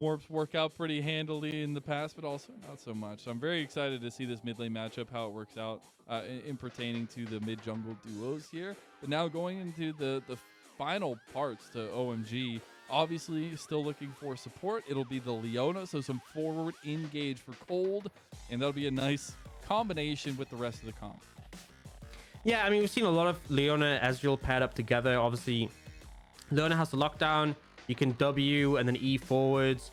Warps work out pretty handily in the past, but also not so much. So I'm very excited to see this mid lane matchup, how it works out in pertaining to the mid jungle duos here. But now going into the final parts to OMG, obviously still looking for support. It'll be the Leona, so some forward engage for Cold, and that'll be a nice combination with the rest of the comp. Yeah, I mean, we've seen a lot of Leona Ezreal paired up together. Obviously, Leona has the lockdown. You can W and then E forwards.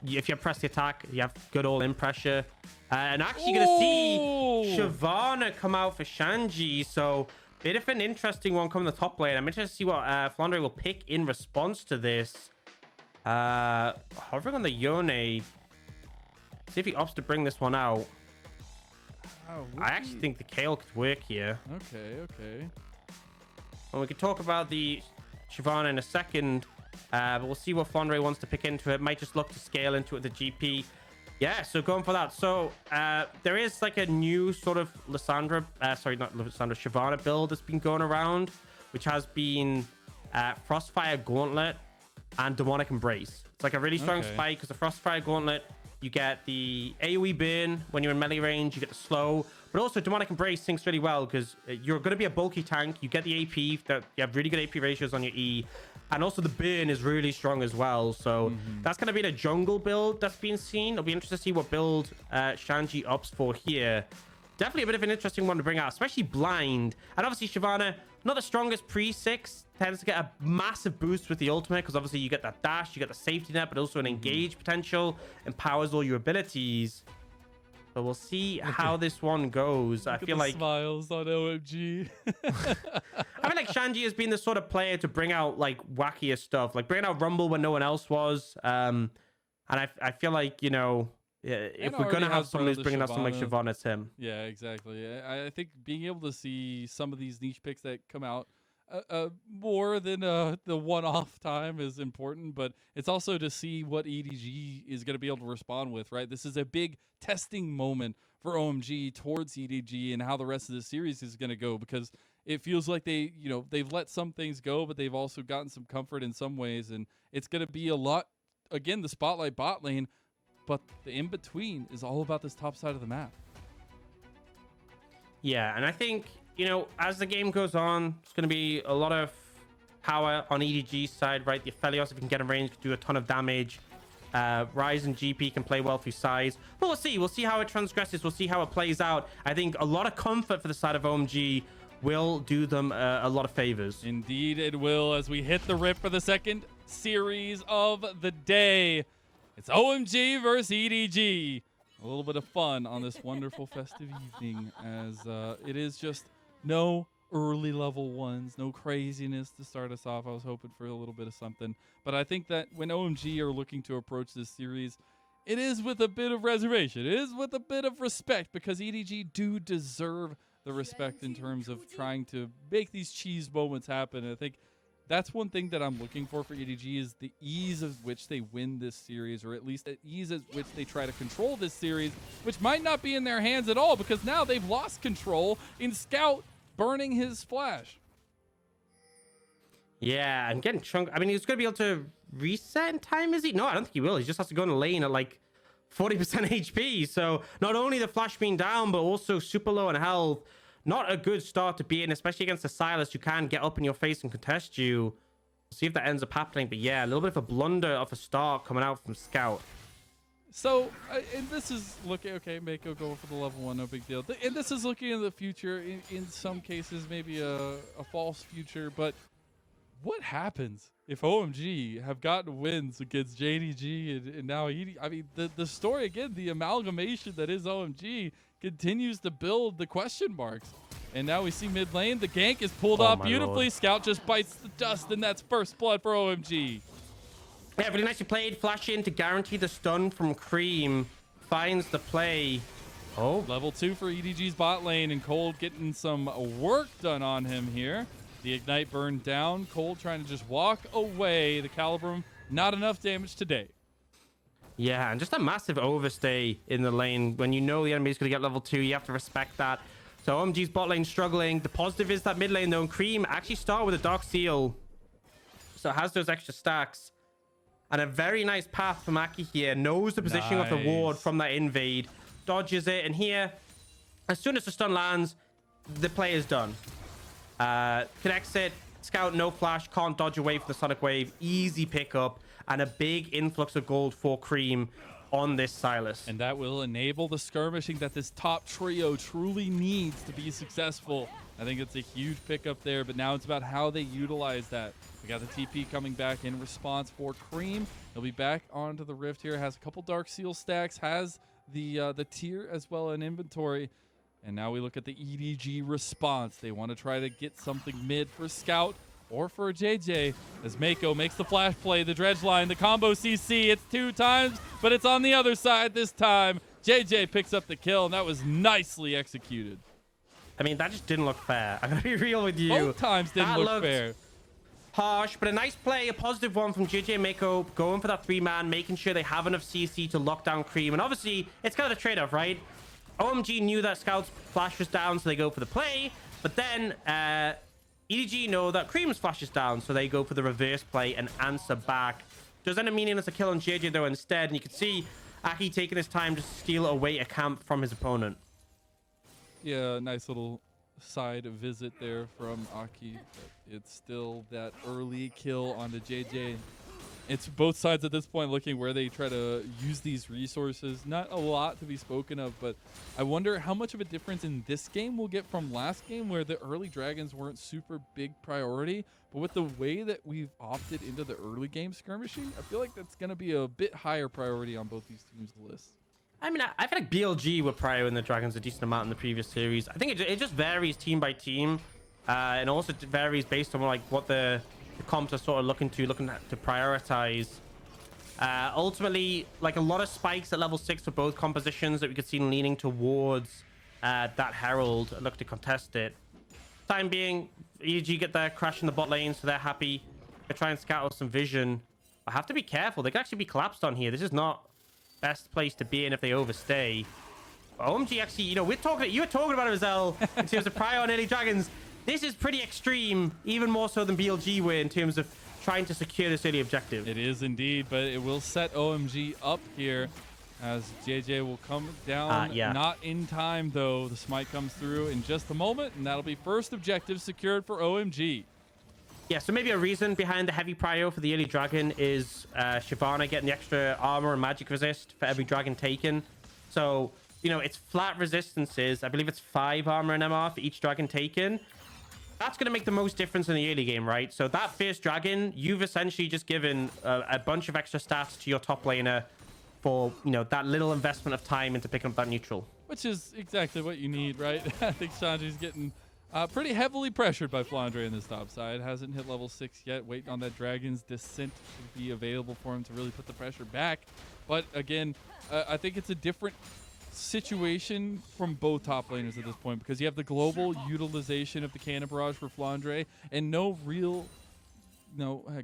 If you press the attack, you have good all-in pressure. And actually going to see Shyvana come out for Shanji. So, bit of an interesting one coming the top lane. I'm interested to see what Flandre will pick in response to this. Hovering on the Yone. See if he opts to bring this one out. I actually think the Kale could work here. Okay. And we could talk about the Shyvana in a second. But we'll see what Flandre wants to pick into it. Might just look to scale into it, the GP. Yeah, so going for that. So there is like a new sort of Shyvana build that's been going around, which has been Frostfire Gauntlet and Demonic Embrace. It's like a really strong spike because the Frostfire Gauntlet, you get the AoE burn when you're in melee range, you get the slow, but also Demonic Embrace syncs really well because you're going to be a bulky tank. You get the AP, that you have really good AP ratios on your E, and also the burn is really strong as well. So that's going to be the jungle build that's been seen. It'll be interesting to see what build Shanji opts for here. Definitely a bit of an interesting one to bring out, especially blind. And obviously Shyvana, not the strongest pre-6, tends to get a massive boost with the ultimate because obviously you get that dash, you get the safety net, but also an engage potential, empowers all your abilities. So we'll see how this one goes. I feel like smiles on OMG. I feel like Shanji has been the sort of player to bring out like wackier stuff, like bringing out Rumble when no one else was. And I feel like, you know, if we're gonna have someone who's bringing out something like Shyvana, it's him. Yeah, exactly. I think being able to see some of these niche picks that come out more than the one-off time is important, but it's also to see what EDG is going to be able to respond with, right? This is a big testing moment for OMG towards EDG and how the rest of the series is going to go, because it feels like they've let some things go, but they've also gotten some comfort in some ways, and it's going to be a lot, again, the spotlight bot lane, but the in-between is all about this top side of the map. Yeah, and I think, you know, as the game goes on, it's going to be a lot of power on EDG's side, right? The Aphelios, if you can get in range, can do a ton of damage. Ryze and GP can play well through size. But we'll see. We'll see how it transgresses. We'll see how it plays out. I think a lot of comfort for the side of OMG will do them a lot of favors. Indeed it will, as we hit the rip for the second series of the day. It's OMG versus EDG. A little bit of fun on this wonderful festive evening, as it is just no early level ones, no craziness to start us off. I was hoping for a little bit of something, but I think that when OMG are looking to approach this series, it is with a bit of reservation. It is with a bit of respect, because EDG do deserve the respect in terms of trying to make these cheese moments happen. And I think that's one thing that I'm looking for EDG, is the ease of which they win this series, or at least the ease at which they try to control this series, which might not be in their hands at all, because now they've lost control in Scout burning his flash. Yeah, and getting chunk. I mean, he's going to be able to reset in time, is he? No, I don't think he will. He just has to go in the lane at like 40% HP. So not only the flash being down, but also super low on health. Not a good start to be in, especially against the Sylas, who can get up in your face and contest you. See if that ends up happening. But yeah, a little bit of a blunder of a start coming out from Scout. So, and this is looking, okay, Meiko going for the level 1, no big deal. And this is looking in the future, in some cases, maybe a false future. But what happens if OMG have gotten wins against Jiejie and now ED? I mean, the story, again, the amalgamation that is OMG continues to build the question marks. And now we see mid lane. The gank is pulled off beautifully. Lord. Scout just bites the dust, and that's first blood for OMG. Yeah, really nicely played. Flash in to guarantee the stun from Creme. Finds the play. Oh. Level 2 for EDG's bot lane, and Cold getting some work done on him here. The Ignite burned down. Cold trying to just walk away. The Calibrum, not enough damage today. Yeah, and just a massive overstay in the lane. When you know the enemy's going to get level 2, you have to respect that. So OMG's bot lane struggling. The positive is that mid lane, though, and Creme actually start with a Dark Seal. So it has those extra stacks. And a very nice path from Aki here. Knows the positioning of the ward from that invade. Dodges it. And here, as soon as the stun lands, the play is done. Connects it. Scout, no flash. Can't dodge away from the Sonic Wave. Easy pickup. And a big influx of gold for Creme on this Sylas. And that will enable the skirmishing that this top trio truly needs to be successful. I think it's a huge pickup there, but now it's about how they utilize that. We got the TP coming back in response for Creme. He'll be back onto the Rift here. Has a couple Dark Seal stacks. Has the tier as well in inventory. And now we look at the EDG response. They want to try to get something mid for Scout or for Jiejie as Meiko makes the flash play, the dredge line, the combo CC. It's 2 times, but it's on the other side this time. Jiejie picks up the kill, and that was nicely executed. I mean, that just didn't look fair. I'm going to be real with you. Both times didn't look fair. Harsh, but a nice play, a positive one from Jiejie and Meiko, going for that 3-man, making sure they have enough CC to lock down Creme. And obviously, it's kind of the trade-off, right? OMG knew that Scout's flash was down, so they go for the play. But then EDG know that Creme's flash is down, so they go for the reverse play and answer back. Does end up meaning it's a kill on Jiejie, though, instead. And you can see Aki taking his time to steal away a camp from his opponent. Yeah, nice little side visit there from Aki. It's still that early kill onto Jiejie. It's both sides at this point looking where they try to use these resources. Not a lot to be spoken of, but I wonder how much of a difference in this game we'll get from last game where the early dragons weren't super big priority. But with the way that we've opted into the early game skirmishing, I feel like that's going to be a bit higher priority on both these teams' lists. I mean, I feel like BLG were prior in the dragons a decent amount in the previous series. I think it just varies team by team. And also varies based on like what the comps are sort of looking to prioritize. Ultimately, like a lot of spikes at level 6 for both compositions that we could see leaning towards that Herald and look to contest it. Time being, EDG get their crash in the bot lane, so they're happy. They try and scout some vision. I have to be careful. They could actually be collapsed on here. This is not best place to be in if they overstay. OMG actually, you were talking about it, Mazel, in terms of prior on early dragons. This is pretty extreme, even more so than BLG were in terms of trying to secure this early objective. It is indeed, but it will set OMG up here as Jiejie will come down. Not in time, though. The smite comes through in just a moment, and that'll be first objective secured for OMG. Yeah, so maybe a reason behind the heavy prio for the early dragon is Shyvana getting the extra armor and magic resist for every dragon taken. So, it's flat resistances. I believe it's 5 armor and MR for each dragon taken. That's going to make the most difference in the early game, right? So that first dragon, you've essentially just given a bunch of extra stats to your top laner for, that little investment of time into picking up that neutral. Which is exactly what you need, right? I think Shanji's getting pretty heavily pressured by Flandre in this top side. Hasn't hit level 6 yet. Waiting on that Dragon's Descent to be available for him to really put the pressure back. But again, I think it's a different situation from both top laners at this point because you have the global utilization of the cannon barrage for Flandre and no real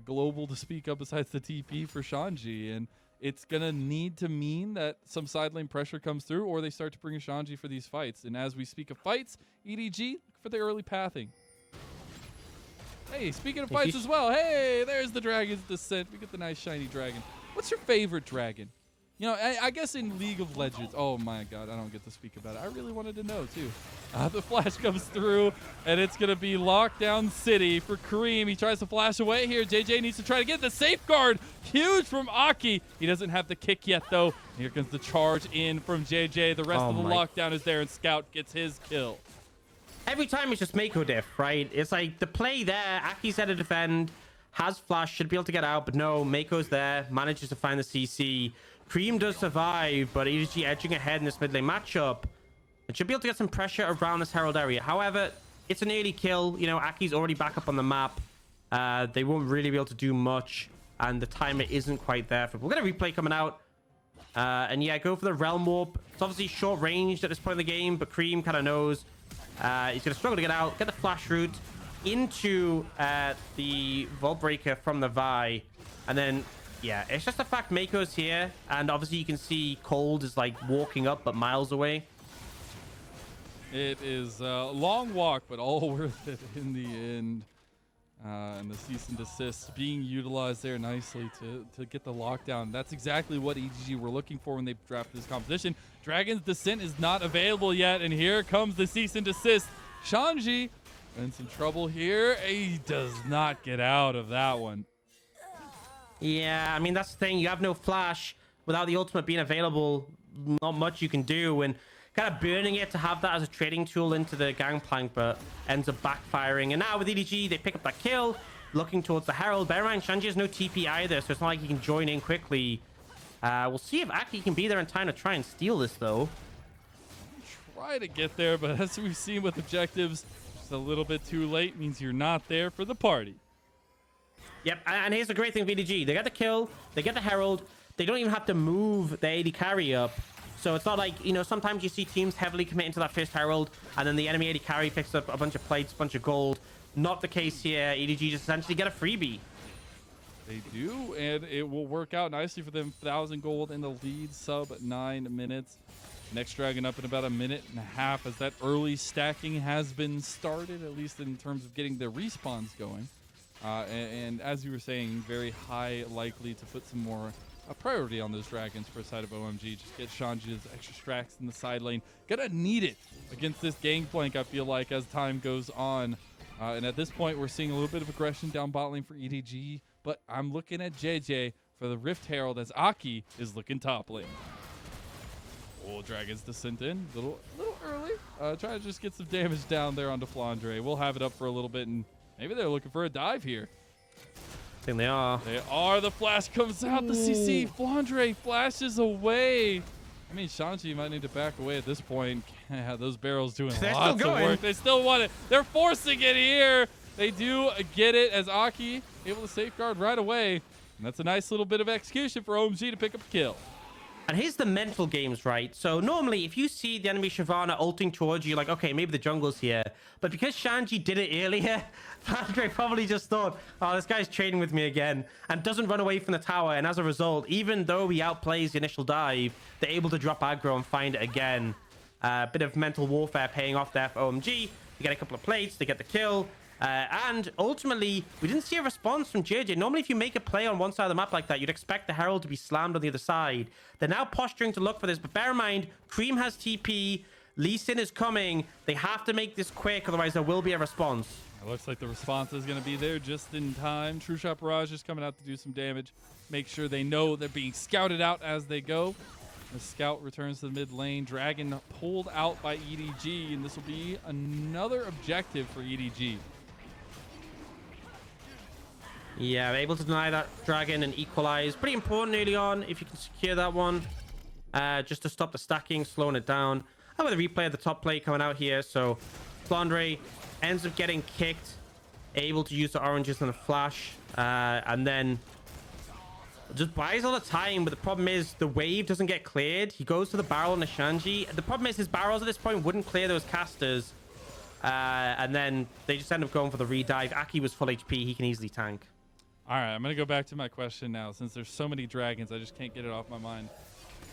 global to speak of besides the TP for Shanji, and it's gonna need to mean that some side lane pressure comes through or they start to bring in Shanji for these fights. And as we speak of fights, EDG, look for the early pathing. Hey, speaking of fights as well, hey, there's the Dragon's Descent. We get the nice shiny dragon. What's your favorite dragon? I guess in League of Legends. Oh my god, I don't get to speak about it. I really wanted to know too. The flash comes through, and it's going to be Lockdown City for Creme. He tries to flash away here. Jiejie needs to try to get the safeguard. Huge from Aki. He doesn't have the kick yet, though. Here comes the charge in from Jiejie. The rest of the lockdown is there, and Scout gets his kill. Every time it's just Meiko diff, right? It's like the play there. Aki's there to defend, has flash, should be able to get out, but no, Meiko's there, manages to find the CC. Creme does survive, but EDG edging ahead in this mid lane matchup. It should be able to get some pressure around this Herald area. However, it's an early kill. Aki's already back up on the map. They won't really be able to do much, and the timer isn't quite there. We'll get a replay coming out. And yeah, go for the Realm Warp. It's obviously short ranged at this point in the game, but Creme kind of knows. He's going to struggle to get out, get the flash route into the Vault Breaker from the Vi, and then yeah, it's just the fact Meiko's here, and obviously you can see Cold is like walking up but miles away. It is a long walk, but all worth it in the end. And the cease and desist being utilized there nicely to get the lockdown. That's exactly what EDG were looking for when they drafted this composition. Dragon's Descent is not available yet, and here comes the cease and desist. Shanji in some trouble here. He does not get out of that one. Yeah, I mean, that's the thing. You have no flash. Without the ultimate being available, not much you can do. And kind of burning it to have that as a trading tool into the Gangplank, but ends up backfiring. And now with EDG, they pick up that kill, looking towards the Herald. Bear in mind, Shanji has no TP either, so it's not like he can join in quickly. We'll see if Aki can be there in time to try and steal this, though. Try to get there, but as we've seen with objectives, just a little bit too late means you're not there for the party. Yep, and here's the great thing with EDG. They get the kill, they get the Herald. They don't even have to move the AD carry up. So it's not like, you know, sometimes you see teams heavily committing to that first Herald, and then the enemy AD carry picks up a bunch of plates, a bunch of gold. Not the case here. EDG just essentially get a freebie. They do, and it will work out nicely for them. 1,000 gold in the lead, sub 9 minutes. Next Dragon up in about a minute and a half as that early stacking has been started, at least in terms of getting the respawns going. And as you were saying, very high likely to put some more priority on those Dragons for a side of OMG. Just get Shanji's extra stacks in the side lane. Gonna need it against this Gangplank, I feel like, as time goes on. And at this point, we're seeing a little bit of aggression down bot lane for EDG, but I'm looking at Jiejie for the Rift Herald as Aki is looking top lane. Oh, Dragon's Descent in. A little early. Try to just get some damage down there onto Flandre. We'll have it up for a little bit, and maybe they're looking for a dive here. I think they are. They are. The flash comes out. The CC. Flandre flashes away. I mean, Shanji might need to back away at this point. Yeah, those barrels doing lots of work. They still want it. They're forcing it here. They do get it as Aki able to safeguard right away. And that's a nice little bit of execution for OMG to pick up a kill. And here's the mental games, right? So normally, if you see the enemy Shyvana ulting towards you, you're like, okay, maybe the jungle's here. But because Shanji did it earlier, Flandre probably just thought, oh, this guy's trading with me again, and doesn't run away from the tower. And as a result, even though he outplays the initial dive, they're able to drop aggro and find it again. A bit of mental warfare paying off there for OMG. They get a couple of plates, they get the kill. And ultimately, we didn't see a response from Jiejie. Normally, if you make a play on one side of the map like that, you'd expect the Herald to be slammed on the other side. They're now posturing to look for this, but bear in mind, Creme has TP, Lee Sin is coming. They have to make this quick, otherwise there will be a response. It looks like the response is going to be there just in time. True Shot Barrage is coming out to do some damage. Make sure they know they're being scouted out as they go. The scout returns to the mid lane. Dragon pulled out by EDG, and this will be another objective for EDG. Yeah, they're able to deny that Dragon and equalize. Pretty important early on if you can secure that one. Just to stop the stacking, slowing it down. How about the replay of the top play coming out here? So Flandre ends up getting kicked, able to use the oranges and the flash, and then just buys all the time. But the problem is the wave doesn't get cleared. He goes to the barrel on the Shanji. The problem is his barrels at this point wouldn't clear those casters. And then they just end up going for the redive. Aki was full HP. He can easily tank. All right, I'm going to go back to my question now. Since there's so many dragons, I just can't get it off my mind.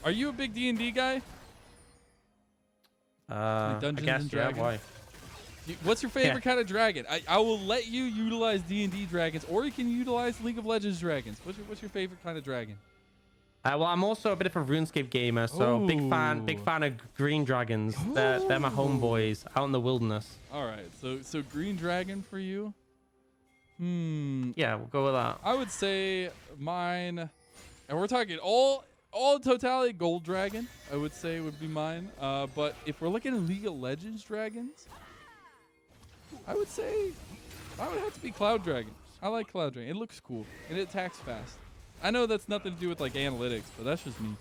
Are you a big D&D guy? Like Dungeons and Dragons? Yeah, why? What's your favorite kind of dragon? I will let you utilize D&D dragons, or you can utilize League of Legends dragons. What's your favorite kind of dragon? Well, I'm also a bit of a RuneScape gamer, so big fan of green dragons. They're my homeboys out in the wilderness. All right, so green dragon for you. Yeah, we'll go with that. I would say mine, and we're talking all totality, gold dragon, I would say would be mine. But if we're looking at League of Legends dragons, I would say I would have to be Cloud Dragon. I like Cloud Dragon. It looks cool and it attacks fast. I know that's nothing to do with like analytics, but that's just me.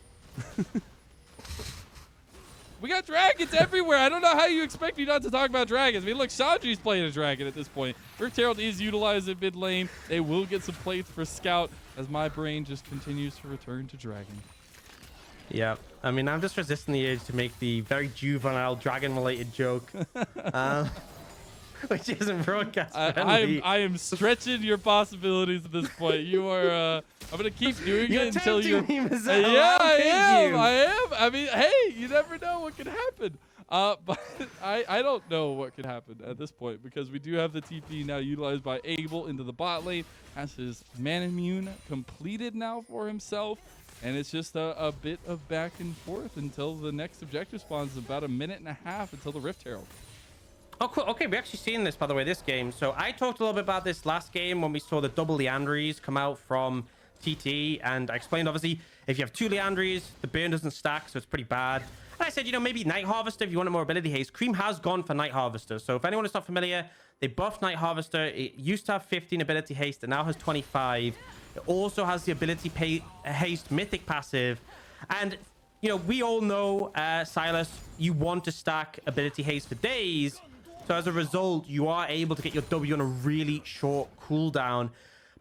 We got dragons everywhere. I don't know how you expect me not to talk about dragons. I mean, look, Shanji's playing a dragon at this point. Rift Herald is utilized in mid lane. They will get some plates for Scout as my brain just continues to return to dragon. Yeah, I mean, I'm just resisting the urge to make the very juvenile dragon-related joke, which isn't broadcast friendly. I am stretching your possibilities at this point. You are. I'm gonna keep doing it until you. Me, Mazel. Yeah, I am. I mean, hey, you never know what could happen. But I don't know what could happen at this point because we do have the TP now utilized by Abel into the bot lane. Has his man immune completed now for himself. And it's just a bit of back and forth until the next objective spawns. About a minute and a half until the Rift Herald. Oh, cool. Okay, we actually seen this, by the way, this game. So I talked a little bit about this last game when we saw the double Leandries come out from TT. And I explained, obviously, if you have 2 Leandries, the burn doesn't stack, so it's pretty bad. And I said, you know, maybe Night Harvester if you want more ability haste. Creme has gone for Night Harvester. So if anyone is not familiar, they buffed Night Harvester. It used to have 15 ability haste. It now has 25. It also has the ability haste mythic passive. And, you know, we all know, Sylas, you want to stack ability haste for days. So as a result, you are able to get your W on a really short cooldown.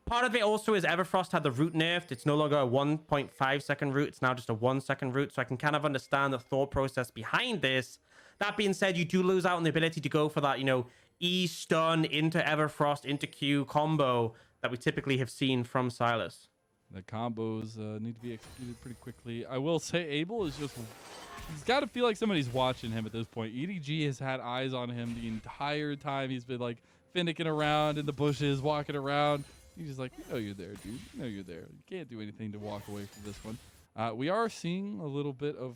Part of it also is Everfrost had the root nerfed. It's no longer a 1.5 second root. It's now just a 1 second root. So I can kind of understand the thought process behind this. That being said, you do lose out on the ability to go for that, you know, E stun into Everfrost into Q combo that we typically have seen from Sylas. The combos need to be executed pretty quickly. I will say Abel is just... He's got to feel like somebody's watching him at this point. EDG has had eyes on him the entire time. He's been, like, finicking around in the bushes, walking around. He's just like, we know you're there, dude. We know you're there. You can't do anything to walk away from this one. We are seeing a little bit of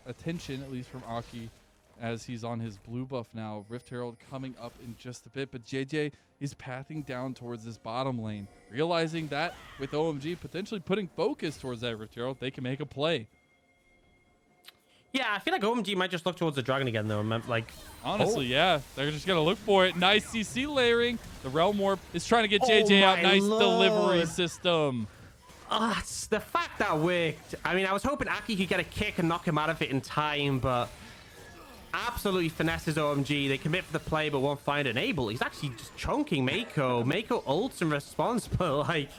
attention, at least from Aki, as he's on his blue buff now. Rift Herald coming up in just a bit, but Jiejie is pathing down towards this bottom lane, realizing that with OMG potentially putting focus towards that Rift Herald, they can make a play. Yeah, I feel like OMG might just look towards the dragon again, though. Like, honestly, yeah, they're just gonna look for it. Nice CC layering. The Realm Warp is trying to get Jiejie out. Nice delivery system. It's the fact that worked. I mean, I was hoping Aki could get a kick and knock him out of it in time, but absolutely finesses OMG. They commit for the play, but won't find an Abel. He's actually just chunking Meiko. Meiko ults in response, but like,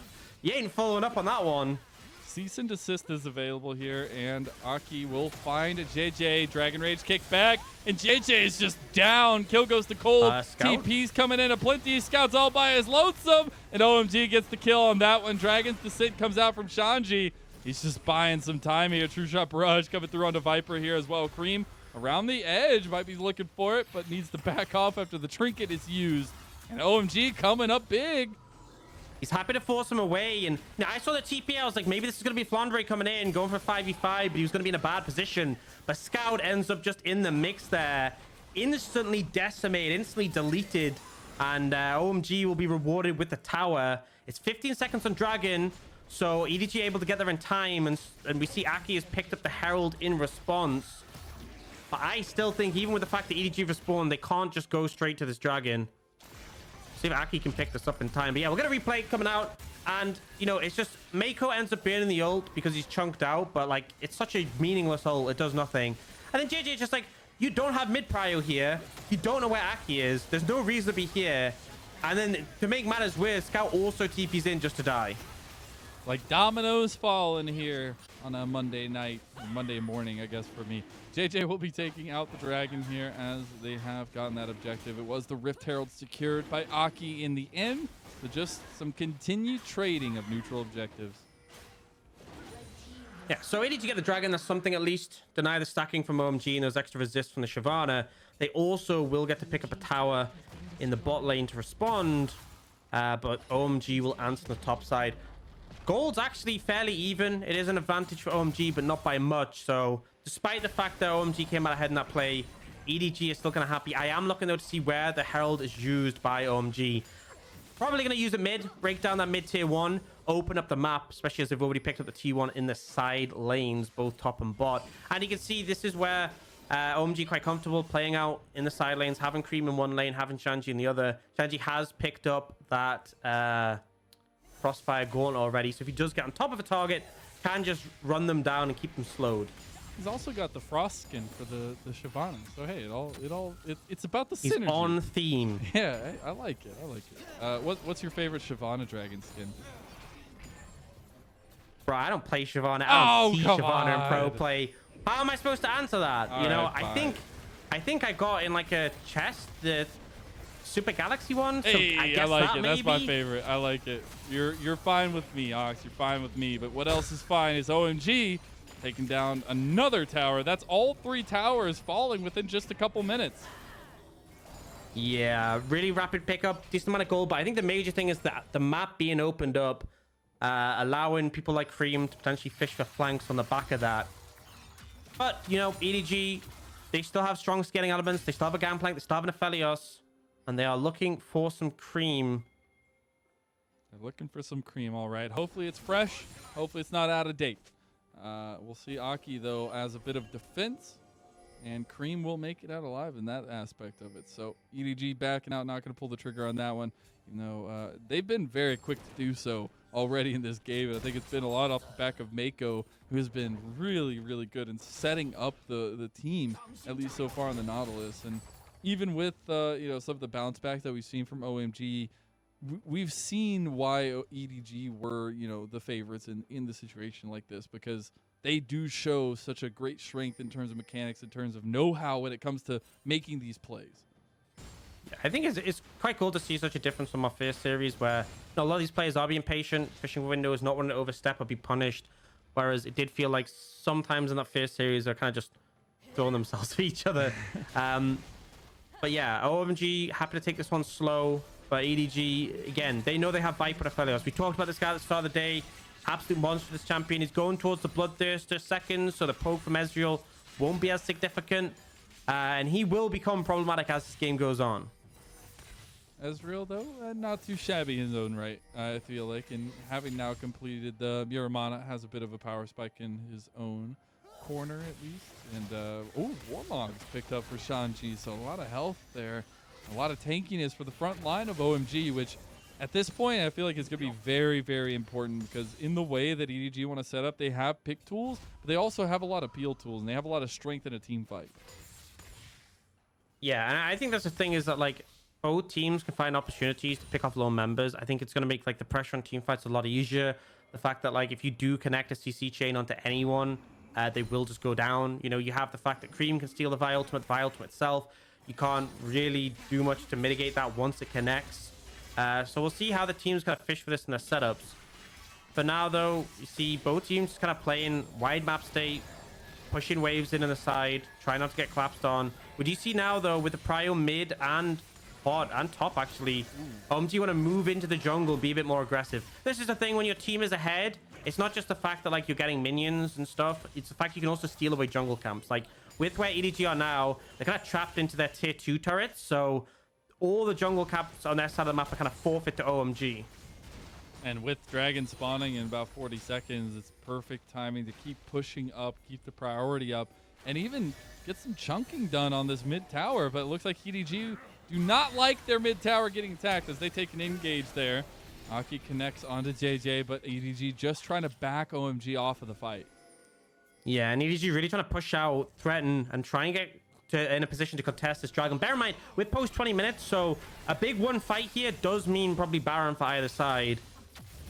you ain't following up on that one. Cease and desist is available here, and Aki will find Jiejie. Dragon Rage kick back, and Jiejie is just down. Kill goes to Cold. TP's coming in aplenty. Scouts all by his lonesome, and OMG gets the kill on that one. Dragon's Descent comes out from Shanji. He's just buying some time here. True Shot Barrage coming through onto Viper here as well. Creme around the edge, might be looking for it, but needs to back off after the trinket is used. And OMG coming up big. He's happy to force him away. And now I saw the TP. I was like, maybe this is going to be Flandre coming in, going for 5v5, but he was going to be in a bad position. But Scout ends up just in the mix there. Instantly decimated, instantly deleted. And OMG will be rewarded with the tower. It's 15 seconds on Dragon. So EDG able to get there in time. And we see Aki has picked up the Herald in response. But I still think, even with the fact that EDG respawned, they can't just go straight to this Dragon. See if Aki can pick this up in time. But yeah, we're going to replay coming out. And, you know, it's just Meiko ends up burning the ult because he's chunked out. But, like, it's such a meaningless ult. It does nothing. And then Jiejie is just like, you don't have mid-prio here. You don't know where Aki is. There's no reason to be here. And then, to make matters worse, Scout also TP's in just to die. Like dominoes falling here on a Monday night, or Monday morning, I guess, for me. Jiejie will be taking out the dragon here as they have gotten that objective. It was the Rift Herald secured by Aki in the end. So just some continued trading of neutral objectives. Yeah, so ADG get the dragon. That's something at least. Deny the stacking from OMG and those extra resist from the Shyvana. They also will get to pick up a tower in the bot lane to respond. But OMG will answer the top side. Gold's actually fairly even. It is an advantage for OMG, but not by much. So despite the fact that OMG came out ahead in that play, EDG is still kind of happy. I am looking though to see where the Herald is used by OMG. Probably going to use it mid, break down that mid tier 1, open up the map, especially as they've already picked up the T1 in the side lanes, both top and bot. And you can see this is where OMG quite comfortable playing out in the side lanes, having Creme in one lane, having Shanji in the other. Shanji has picked up that Crossfire Gauntlet already, so if he does get on top of a target, can just run them down and keep them slowed. He's also got the frost skin for the Shyvana. So hey, it's about the synergy. He's on theme. Yeah, I like it. I like it. What's your favorite Shyvana dragon skin? Bro, I don't play Shyvana. I don't see Shyvana in pro on. play. How am I supposed to answer that? All you know, right, I think I got in like a chest the Super Galaxy one. So Hey, I guess like that it. maybe. That's my favorite. I like it. You're fine with me, Ox. You're fine with me. But what else is fine is OMG taking down another tower. That's all 3 towers falling within just a couple minutes. Yeah, really rapid pickup, decent amount of gold, but I think the major thing is that the map being opened up, allowing people like Creme to potentially fish for flanks on the back of that. But, you know, EDG, they still have strong scaling elements. They still have a Gangplank. They still have an Aphelios. And they are looking for some Creme. They're looking for some Creme, all right. Hopefully it's fresh. Hopefully it's not out of date. We'll see Aki, though, as a bit of defense. And Creme will make it out alive in that aspect of it. So EDG backing out, not going to pull the trigger on that one. You know, they've been very quick to do so already in this game. And I think it's been a lot off the back of Meiko, who has been really, really good in setting up the team, at least so far on the Nautilus. And even with, you know, some of the bounce backs that we've seen from OMG, we've seen why EDG were, you know, the favorites in the situation like this, because they do show such a great strength in terms of mechanics, in terms of know-how when it comes to making these plays. I think it's quite cool to see such a difference from our first series where, you know, a lot of these players are being patient, fishing windows, not wanting to overstep or be punished. Whereas it did feel like sometimes in that first series they're kind of just throwing themselves at each other. But yeah, OMG happy to take this one slow. But EDG, again, they know they have Viper Aphelios. We talked about this guy at the start of the day. Absolute monster, this champion. He's going towards the Bloodthirster second, so the poke from Ezreal won't be as significant. And he will become problematic as this game goes on. Ezreal, though, not too shabby in his own right, I feel like. And having now completed the Muramana, has a bit of a power spike in his own corner, at least. And, oh, Warmog's picked up for Shanji, so a lot of health there. A lot of tankiness for the front line of OMG, which at this point I feel like it's going to be very, very important, because in the way that EDG want to set up, they have pick tools, but they also have a lot of peel tools, and they have a lot of strength in a team fight. Yeah, and I think that's the thing, is that, like, both teams can find opportunities to pick off lone members. I think it's going to make, like, the pressure on team fights a lot easier. The fact that, like, if you do connect a CC chain onto anyone, they will just go down. You know, you have the fact that Creme can steal the Vi ultimate itself. You can't really do much to mitigate that once it connects. So we'll see how the teams kind of fish for this in their setups. For now, though, you see both teams kind of playing wide map state, pushing waves in on the side, trying not to get collapsed on. What do you see now, though, with the prio mid and bot and top, actually? OMG want to move into the jungle, be a bit more aggressive. This is the thing, when your team is ahead, it's not just the fact that, like, you're getting minions and stuff. It's the fact you can also steal away jungle camps. Like, with where EDG are now, they're kind of trapped into their tier 2 turrets, so all the jungle camps on their side of the map are kind of forfeit to OMG. And with Dragon spawning in about 40 seconds, it's perfect timing to keep pushing up, keep the priority up, and even get some chunking done on this mid tower. But it looks like EDG do not like their mid tower getting attacked as they take an engage there. Aki connects onto Jiejie, but EDG just trying to back OMG off of the fight. Yeah, and EDG really trying to push out, threaten, and try and get in a position to contest this Dragon. Bear in mind, with post 20 minutes, so a big one fight here does mean probably Baron for either side.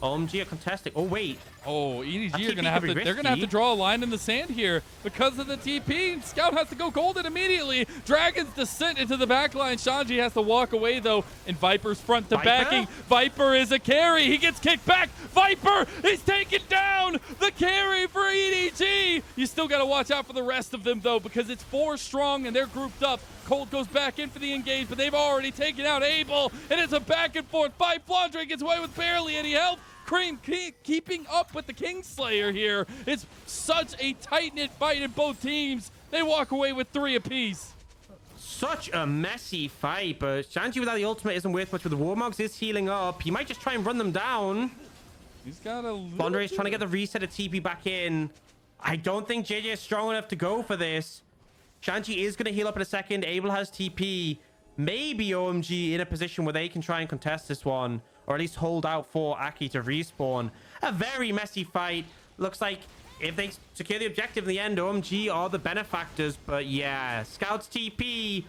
OMG are contesting. Oh, wait. Oh, EDG are going to have to, they're going to have to draw a line in the sand here because of the TP. Scout has to go golden immediately. Dragon's descent into the backline. Shanji has to walk away, though, and Viper's front to backing. Viper is a carry. He gets kicked back. Viper is taken down. The carry for EDG. You still got to watch out for the rest of them, though, because it's 4 strong and they're grouped up. Colt goes back in for the engage, but they've already taken out Abel, and it's a back and forth fight. Flandre gets away with barely any help. Creme keeping up with the Kingslayer here. It's such a tight-knit fight in both teams. They walk away with 3 apiece. Such a messy fight, but Shanji without the ultimate isn't worth much, but the Warmogs is healing up. He might just try and run them down. He's got a little Flandre is trying to get the reset of TP back in. I don't think Jiejie is strong enough to go for this. Shanji is going to heal up in a second. Abel has TP. Maybe OMG in a position where they can try and contest this one, or at least hold out for Aki to respawn. A very messy fight. Looks like if they secure the objective in the end, OMG are the benefactors. But yeah, Scout's TP,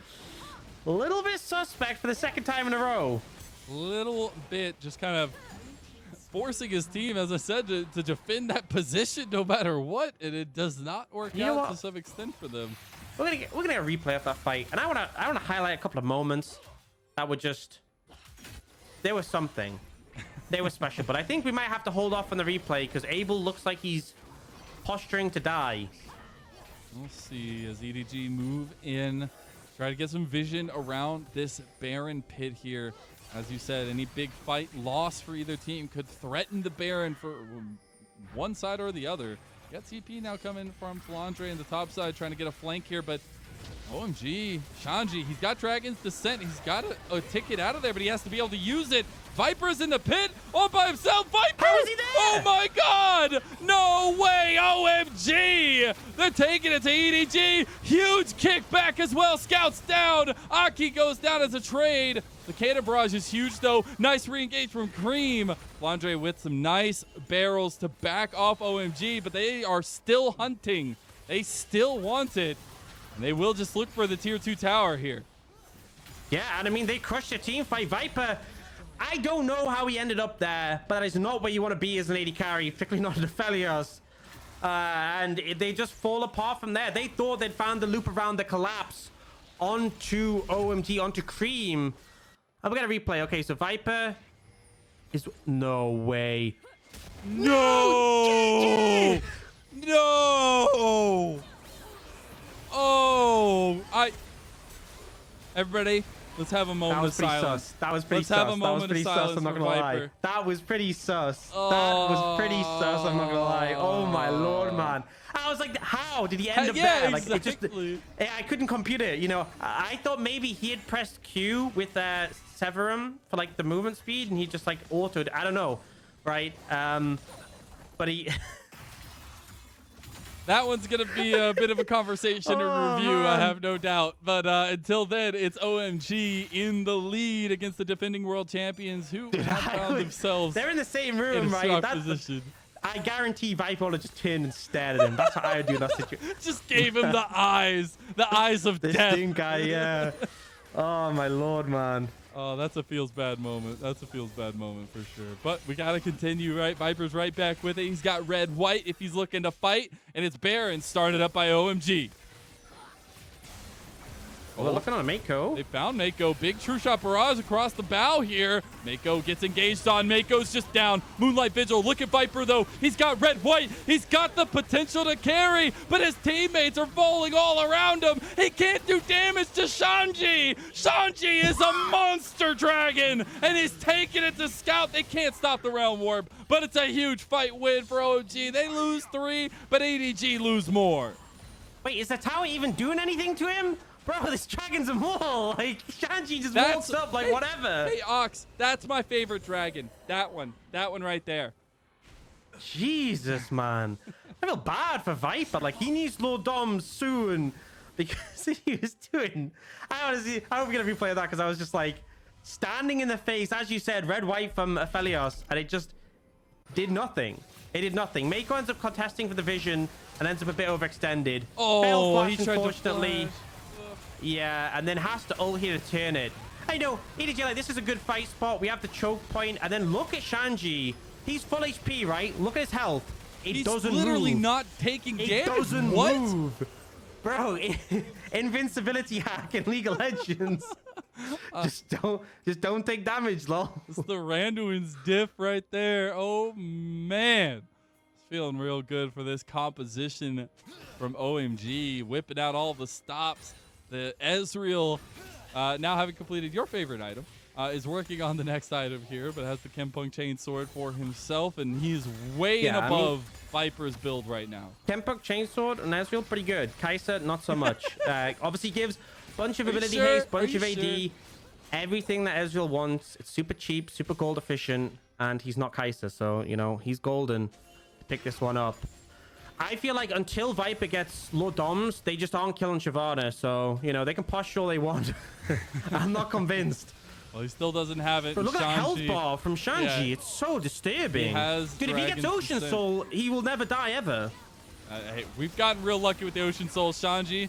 a little bit suspect for the second time in a row. Little bit, just kind of forcing his team, as I said, to defend that position no matter what, and it does not work out to some extent for them. We're gonna get a replay of that fight, and I wanna highlight a couple of moments that were just, they were something. They were special, but I think we might have to hold off on the replay because Abel looks like he's posturing to die. We'll see as EDG move in, try to get some vision around this Baron pit here. As you said, any big fight loss for either team could threaten the Baron for one side or the other. Got TP now coming from Flandre in the top side, trying to get a flank here, but OMG, Shanji, he's got Dragon's Descent. He's got a ticket out of there, but he has to be able to use it. Viper's in the pit all by himself. Viper! How is he there? Oh my god! No way! OMG! They're taking it to EDG. Huge kickback as well. Scouts down. Aki goes down as a trade. The Kata barrage is huge though. Nice re-engage from Creme. Flandre with some nice barrels to back off OMG, but they are still hunting. They still want it. And they will just look for the tier 2 tower here. Yeah, and I mean, they crushed the team fight. Viper, I don't know how he ended up there, but that is not where you want to be as an AD carry, particularly not in Aphelios. And they just fall apart from there. They thought they'd found the loop around the collapse onto OMG, onto Creme. I'm going to replay. Okay, so Viper is... No way. No! No! Oh, everybody, let's have a moment of silence. That was pretty sus. Let's have a moment of silence. I'm not gonna lie. That was pretty sus. Oh. That was pretty sus. I'm not gonna lie. Oh my lord, man. I was like, how did he end up there? Like, exactly. I couldn't compute it. You know, I thought maybe he had pressed Q with Severum for like the movement speed, and he just like autoed. I don't know, right? But he. That one's going to be a bit of a conversation and review, I have no doubt. But until then, it's OMG in the lead against the defending world champions who have found themselves They're in the same room, in a right? strong position. I guarantee Viper would have just turned and stared at him. That's what I would do in that situation. Just gave him the eyes of this death. This guy, yeah. Oh, my lord, man. Oh, that's a feels bad moment. That's a feels bad moment for sure. But we got to continue, right? Viper's right back with it. He's got red, white if he's looking to fight. And it's Baron started up by OMG. Oh, they're looking on a Meiko. They found Meiko. Big true shot barrage across the bow here. Meiko gets engaged on. Meiko's just down. Moonlight Vigil. Look at Viper, though. He's got red, white. He's got the potential to carry, but his teammates are falling all around him. He can't do damage to Shanji. Shanji is a monster dragon, and he's taking it to Scout. They can't stop the realm warp, but it's a huge fight win for OMG. They lose 3, but ADG lose more. Wait, is the tower even doing anything to him? Bro, this dragon's a mole. Like, Shanji just walks up like whatever. Hey, Ox, that's my favorite dragon. That one right there. Jesus, man. I feel bad for Viper. Like, he needs low doms soon because he was doing... I honestly, I hope we're going to replay that because I was just like standing in the face, as you said, red, white from Aphelios, and it just did nothing. It did nothing. Meiko ends up contesting for the vision and ends up a bit overextended. Oh, flash, he tried unfortunately. to flash. Yeah, and then has to ult here to turn it. I know, EDG, like, this is a good fight spot. We have the choke point, and then look at Shanji. He's full HP, right? Look at his health. It doesn't move. He's literally not taking damage. It doesn't what? move. Bro, invincibility hack in League of Legends. just don't take damage, lol. It's the Randuin's diff right there. Oh, man. It's feeling real good for this composition from OMG. Whipping out all the stops. The Ezreal, now having completed your favorite item, is working on the next item here, but has the Gangplank chain sword for himself, and he's way above Viper's build right now. Gangplank chain sword and Ezreal, pretty good. Kai'Sa, not so much. Obviously gives a bunch of ability haste, bunch of AD, everything that Ezreal wants. It's super cheap, super gold efficient, and he's not Kai'Sa, so, you know, he's golden to pick this one up. I feel like until Viper gets low doms, they just aren't killing Shyvana. So, you know, they can push all they want. I'm not convinced. Well, he still doesn't have it. But look at that health bar from Shanji. Yeah. It's so disturbing. Dude, if he gets Ocean Soul, he will never die ever. Hey, we've gotten real lucky with the Ocean Soul. Shanji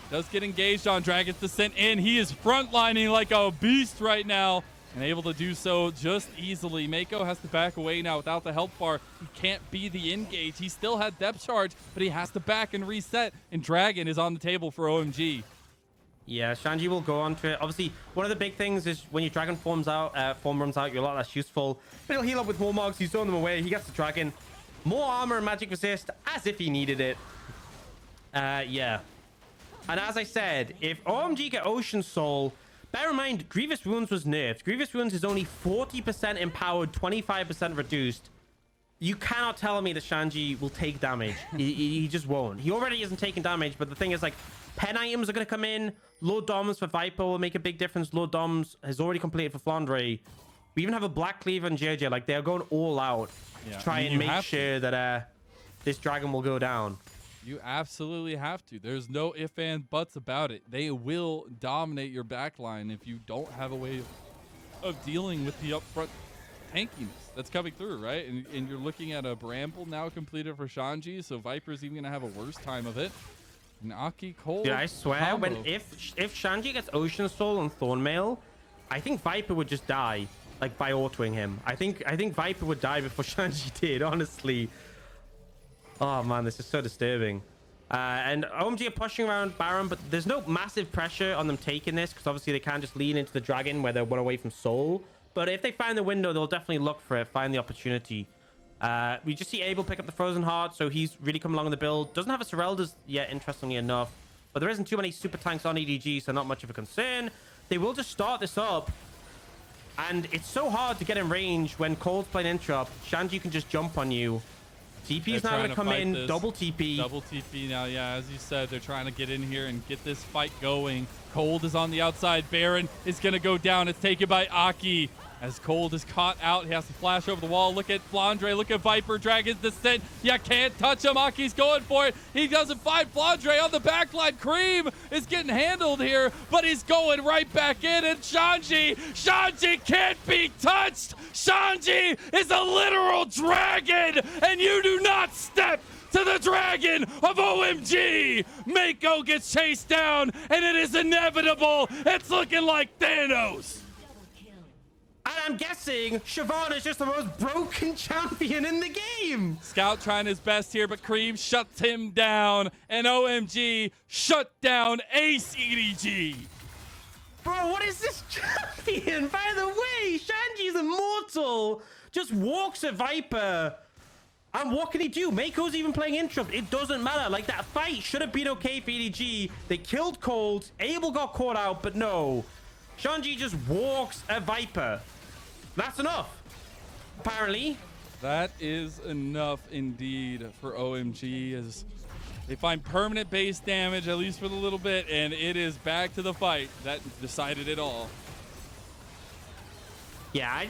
does get engaged on Dragon's Descent, and he is frontlining like a beast right now. And able to do so just easily. Meiko has to back away now without the health bar. He can't be the engage. He still had depth charge, but he has to back and reset. And Dragon is on the table for OMG. Yeah, Shanji will go on to it. Obviously, one of the big things is when your Dragon form runs out, you're a lot less useful. But he'll heal up with Warmogs. He's throwing them away. He gets the Dragon. More armor and magic resist, as if he needed it. Yeah. And as I said, if OMG get Ocean Soul, bear in mind, Grievous Wounds was nerfed. Grievous Wounds is only 40% empowered, 25% reduced. You cannot tell me that Shanji will take damage. He just won't. He already isn't taking damage, but the thing is, like, pen items are going to come in. Low Doms for Viper will make a big difference. Low Doms has already completed for Flandre. We even have a Black Cleaver and Jiejie. Like, they're going all out to try and make sure that this dragon will go down. You absolutely have to. There's no ifs and buts about it. They will dominate your backline if you don't have a way of dealing with the upfront tankiness that's coming through, right? And you're looking at a Bramble now completed for Shanji, so Viper's even going to have a worse time of it. And Aki Cold. Dude, I swear, if Shanji gets Ocean Soul and Thornmail, I think Viper would just die, like, by autoing him. I think Viper would die before Shanji did, honestly. Oh man, this is so disturbing. And OMG are pushing around Baron, but there's no massive pressure on them taking this, because obviously they can't just lean into the dragon where they're one away from Soul. But if they find the window, they'll definitely look for it, find the opportunity. We just see Abel pick up the Frozen Heart, so he's really come along in the build. Doesn't have a Serelda's yet, interestingly enough. But there isn't too many super tanks on EDG, so not much of a concern. They will just start this up. And it's so hard to get in range when Cold's playing interrupt. Shanji can just jump on you. TP is now going to come in, this. Double TP. Double TP now, yeah, as you said, they're trying to get in here and get this fight going. Cold is on the outside. Baron is going to go down. It's taken by Aki. As Cold is caught out, he has to flash over the wall. Look at Flandre, look at Viper, Dragon's Descent. You can't touch him. Aki's going for it. He doesn't find Flandre on the backline. Creme is getting handled here, but he's going right back in. And Shanji can't be touched. Shanji is a literal dragon, and you do not step to the dragon of OMG. Meiko gets chased down, and it is inevitable. It's looking like Thanos. And I'm guessing Shyvana is just the most broken champion in the game. Scout trying his best here, but Creme shuts him down. And OMG shut down Ace EDG. Bro, what is this champion? By the way, Shanji's immortal. Just walks a Viper. And what can he do? Meiko's even playing interrupt. It doesn't matter. Like, that fight should have been okay for EDG. They killed Cold. Abel got caught out, but no. Shanji just walks a Viper. That's enough, apparently. That is enough indeed for OMG, as they find permanent base damage, at least for the little bit, and it is back to the fight. That decided it all. Yeah,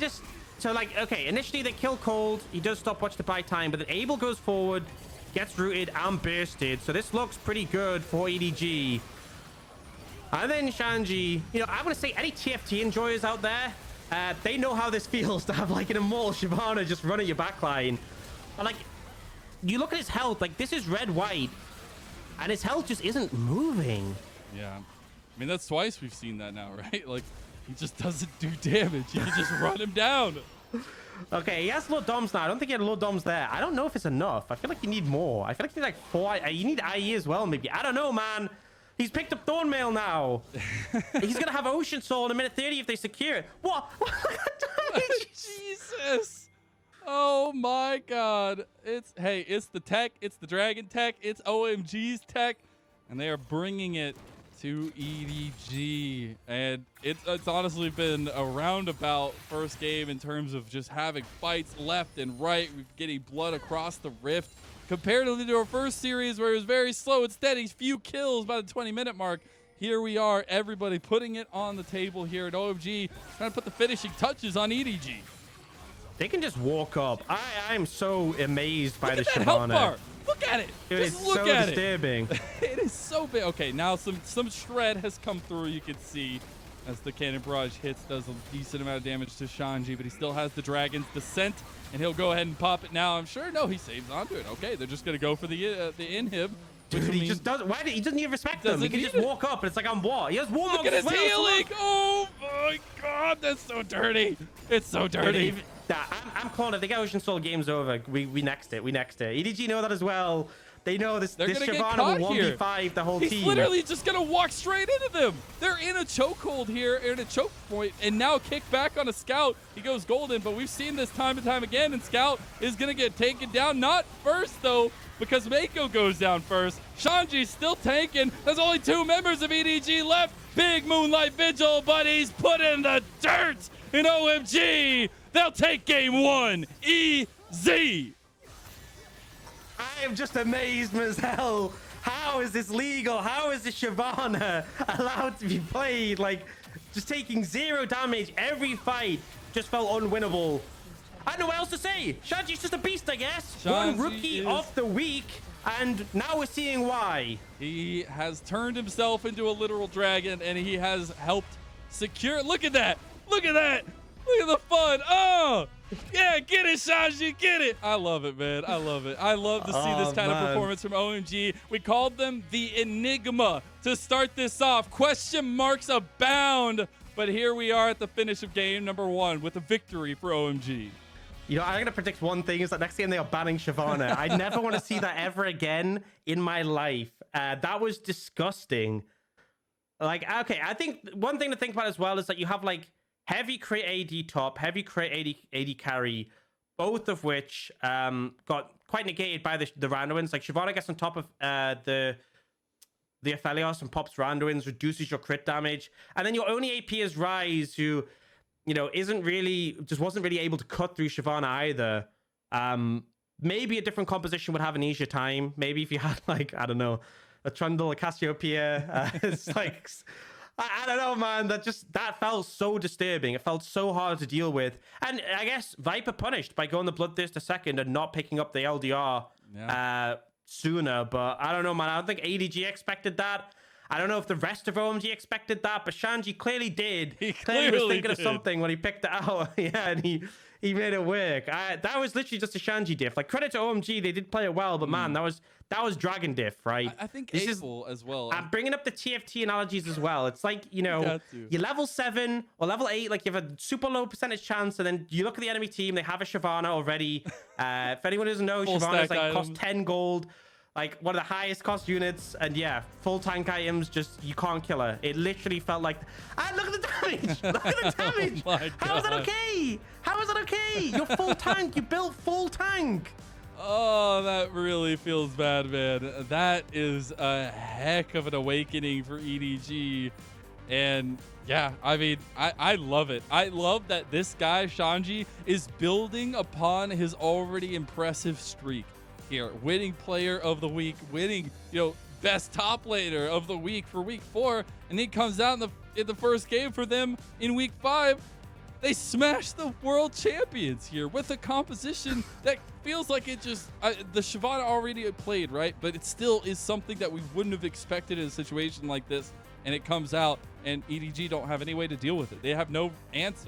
so, like, okay, initially they kill Cold. He does stopwatch to buy time, but then Abel goes forward, gets rooted and bursted. So this looks pretty good for EDG. And then Shanji, you know, I want to say any TFT enjoyers out there, they know how this feels to have, like, an immortal Shyvana just running your backline. And, like, you look at his health, like, this is red-white, and his health just isn't moving. Yeah. I mean, that's twice we've seen that now, right? Like, he just doesn't do damage. You can just run him down. Okay, he has low doms now. I don't think he had low doms there. I don't know if it's enough. I feel like you need more. I feel like you need, like, 4. You need IE as well, maybe. I don't know, man. He's picked up Thornmail now. He's going to have Ocean Soul in a minute 30 if they secure it. What? Jesus. Oh, my God. It's the tech. It's the Dragon tech. It's OMG's tech. And they are bringing it to EDG. And it's honestly been a roundabout first game in terms of just having fights left and right. We're getting blood across the rift. Comparatively to our first series where it was very slow and steady, few kills by the 20-minute mark. Here we are, everybody putting it on the table here at OMG, trying to put the finishing touches on EDG. They can just walk up. I'm so amazed by the Shyvana. Health bar. Look at it. Dude, just it's look so at disturbing. It is so big. Okay, now some shred has come through. You can see as the cannon barrage hits, does a decent amount of damage to Shanji, but he still has the Dragon's Descent, and he'll go ahead and pop it now. I'm sure. No, he saves onto it. Okay, they're just gonna go for the inhib. Dude, he just doesn't. Why? He doesn't even respect them. He can just walk up, and it's like, I'm what? He has warm Look at his healing. Oh my God, that's so dirty. It's so dirty. I'm calling it. If they get Ocean Soul, game's over. We nexted it. EDG know that as well. They know this They're gonna get Shyvana caught will here. 1v5 the whole He's team. literally just gonna walk straight into them. They're in a chokehold here, in a choke point, and now kick back on a Scout. He goes golden, but we've seen this time and time again, and Scout is gonna get taken down. Not first though, because Meiko goes down first. Shanji's still tanking. There's only 2 members of EDG left. Big Moonlight Vigil, but he's put in the dirt in OMG. They'll take game 1. Easy. I am just amazed, Mazel. How is this legal? How is this Shyvana allowed to be played? Like, just taking 0 damage every fight just felt unwinnable. I don't know what else to say. Shanji's just a beast, I guess. Shanji 1 rookie of the week, and now we're seeing why. He has turned himself into a literal dragon, and he has helped secure. Look at that. Look at that. Look at the fun. Oh, yeah, get it, Shanji, get it. I love it, man. I love it. I love to see this kind of performance from OMG. We called them the Enigma to start this off. Question marks abound, but here we are at the finish of game number 1 with a victory for OMG. You know, I'm going to predict one thing is that next game they are banning Shyvana. I never want to see that ever again in my life. That was disgusting. Like, okay, I think one thing to think about as well is that you have like heavy crit AD top, heavy crit AD carry, both of which got quite negated by the Randuins. Like Shyvana gets on top of the Aphelios and pops Randuins, reduces your crit damage. And then your only AP is Ryze, who, you know, wasn't really able to cut through Shyvana either. Maybe a different composition would have an easier time. Maybe if you had like, I don't know, a Trundle, a Cassiopeia. It's like, I don't know, man. That felt so disturbing. It felt so hard to deal with. And I guess Viper punished by going the Bloodthirster second and not picking up the LDR sooner. But I don't know, man. I don't think ADG expected that. I don't know if the rest of OMG expected that, but Shanji clearly did. He clearly was thinking of something when he picked it out. Yeah, and he made it work. That was literally just a Shanji diff. Like, credit to OMG, they did play it well, but man, that was Dragon diff, right? I think April as well. I'm bringing up the TFT analogies as well. It's like, you know, you're level 7 or level 8, like you have a super low percentage chance, and then you look at the enemy team, they have a Shyvana already. If anyone doesn't know, Shyvana's like cost 10 gold. Like one of the highest cost units, and yeah, full tank items, just you can't kill her. It literally felt like, look at the damage. Look at the damage. How is that okay? How is that okay? You're full tank. You built full tank. Oh, that really feels bad, man. That is a heck of an awakening for EDG. And yeah, I mean, I love it. I love that this guy, Shanji, is building upon his already impressive streak here. Winning player of the week, winning, you know, best top laner of the week for week 4. And he comes out in the first game for them in week 5. They smashed the world champions here with a composition that feels like it just, the Shyvana already played, right? But it still is something that we wouldn't have expected in a situation like this. And it comes out and EDG don't have any way to deal with it. They have no answer.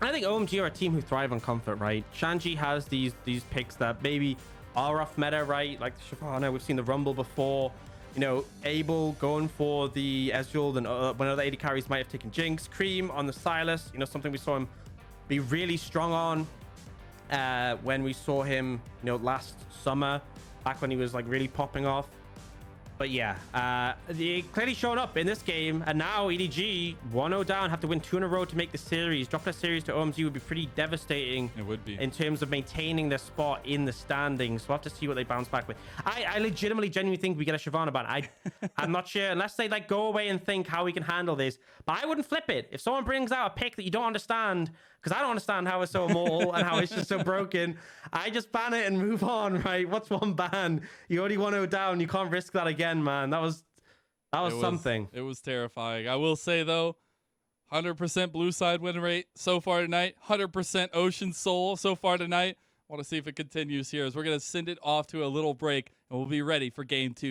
I think OMG are a team who thrive on comfort, right? Shanji has these picks that maybe are off meta, right? Like the Shyvana, we've seen the Rumble before. You know, Abel going for the Ezreal, and when other AD carries might have taken Jinx. Creme on the Sylas, you know, something we saw him be really strong on when we saw him, you know, last summer, back when he was like really popping off. But yeah, they clearly showing up in this game, and now EDG 1-0 down, have to win 2 in a row to make the series. Dropping a series to OMG would be pretty devastating. It would be, in terms of maintaining their spot in the standings. So we'll have to see what they bounce back with. I legitimately, genuinely think we get a Shyvana ban. I'm not sure, unless they like go away and think how we can handle this. But I wouldn't flip it. If someone brings out a pick that you don't understand, because I don't understand how it's so immortal and how it's just so broken, I just ban it and move on, right? What's one ban? You already 1-0 down. You can't risk that again, man. That was something. It was terrifying. I will say, though, 100% blue side win rate so far tonight. 100% Ocean Soul so far tonight. I want to see if it continues here, as we're going to send it off to a little break, and we'll be ready for game 2.